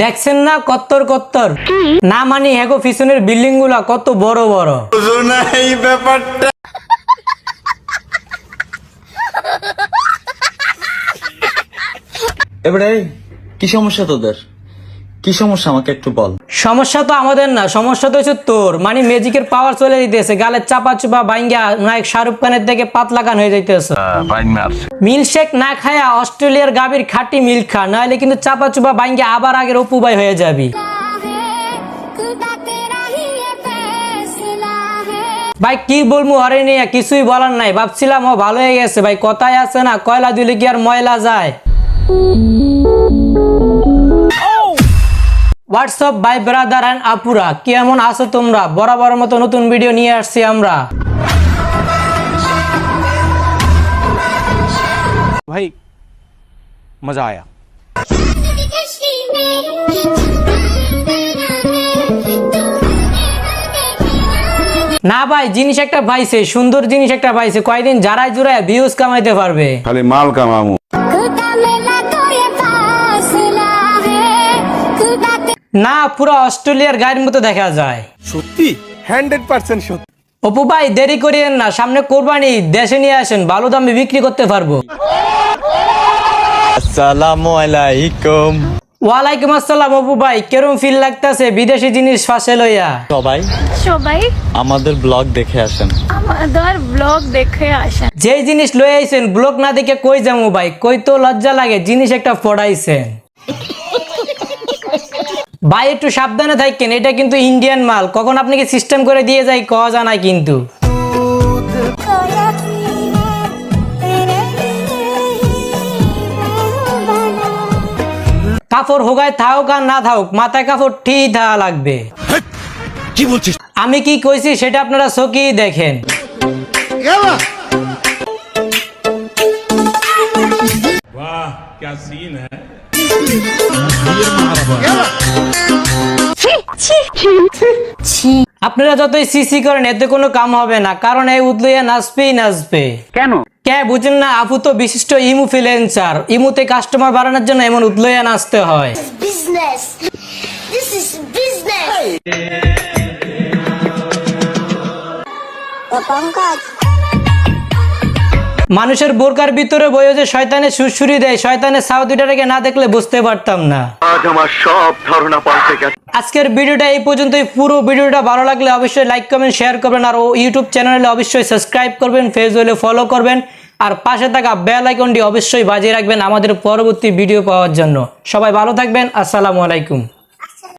দেখছেন না কত্তর কত্তর না মানি হেগো পিছনের বিল্ডিং গুলা কত বড় বড়। এই ব্যাপারটা এবারে কি সমস্যা তোদের? কি সমস্যা আমাকে একটু বল। সমস্যা তো আমাদের না, সমস্যা তো হচ্ছে তোর। মানে ম্যাজিকের পাওয়ার চলে দিতেছে, গালের চাপা চুপা বাইঙ্গা নায়ক শাহরুখ খানের থেকে পাতলা কান হয়ে যাইতেছে। মিল্কশেক না খায়া অস্ট্রেলিয়ার গাভীর খাঁটি মিল্ক খা, নাহলে কিন্তু চাপা চুপা বাইঙ্গা আবার আগের অপু ভাই হয়ে যাবি। ভাই কি বলবো, আরে নিয়ে কিছুই বলার নাই। ভাবছিলাম ও ভালো হয়ে গেছে ভাই, কথায় আছে না কয়লা দিলে কি আর ময়লা যায়। হোয়াটসঅ্যাপ বাই ব্রাদার এন্ড আপুরা, কেমন আছো তোমরা? বরাবর মতো নতুন ভিডিও নিয়ে আসছি আমরা। भाई मजा आया। না ভাই, জিনিস একটা পাইছে, সুন্দর জিনিস একটা পাইছে, কয়দিন যারাই জুড়ায় ভিউজ কামাইতে পারবে। খালি মাল কামামু। না পুরো অস্ট্রেলিয়ার গায়ের মতো দেখা যায়। সত্যি 100% সত্যি। অপু ভাই দেরি করিয়েন না, সামনে কোরবানি, দেশে নিয়ে আসেন, ভালো দামে বিক্রি করতে পারবো। আসসালামু আলাইকুম। ওয়ালাইকুম আসসালাম। অপু ভাই কেরম ফিল লাগতেছে বিদেশি জিনিস ফাঁসে লইয়া? সবাই আমাদের ব্লগ দেখে আসেন। আমাদের ব্লগ দেখে আসেন। যেই জিনিস লই আইছেন ব্লগ না দেখে কই যাবো ভাই, কই তো লজ্জা লাগে, জিনিস একটা পড়াইছেন। ভাই একটু সাবধানে থাকেন, এটা কিন্তু ইন্ডিয়ান মাল, কখন আপনাকে সিস্টেম করে দিয়ে যায় কওয়া জানায় কিন্তু। কাপড় হোগায় থাকুক আর না থাকুক, মাথায় কাপড় ঠিক থাকা লাগবে। কি বলছিস? আমি কি কইছি সেটা আপনারা চোখেই দেখেন। वाह क्या सीन है। আপনারা যতই সিসি করেন এতে কোনো কাম হবে না, কারণ এই উদলইয়া নাচবেই নাচবে। কেন? কে বুঝেন না? আপু তো বিশিষ্ট ইমুফ্লুয়েন্সার, ইমুতে কাস্টমার বাড়ানোর জন্য এমন উদলইয়া নাচতে হয়। Business. This is business. মানুষের বোরকার ভিতরে বইও যে শয়তানের সুরসুরি দেয়, শয়তানের সাউ দুইটাকে না দেখলে বুঝতে পারতাম না। আজ আমার সব ধারণা পাল্টে গেছে। আজকের ভিডিওটা এই পর্যন্তই। পুরো ভিডিওটা ভালো লাগলে অবশ্যই লাইক কমেন্ট শেয়ার করবেন, আর ইউটিউব চ্যানেলে অবশ্যই সাবস্ক্রাইব করবেন, ফেসবুক হলে ফলো করবেন, আর পাশে থাকা বেল আইকনটি অবশ্যই বাজিয়ে রাখবেন আমাদের পরবর্তী ভিডিও পাওয়ার জন্য। সবাই ভালো থাকবেন, আসসালামু আলাইকুম।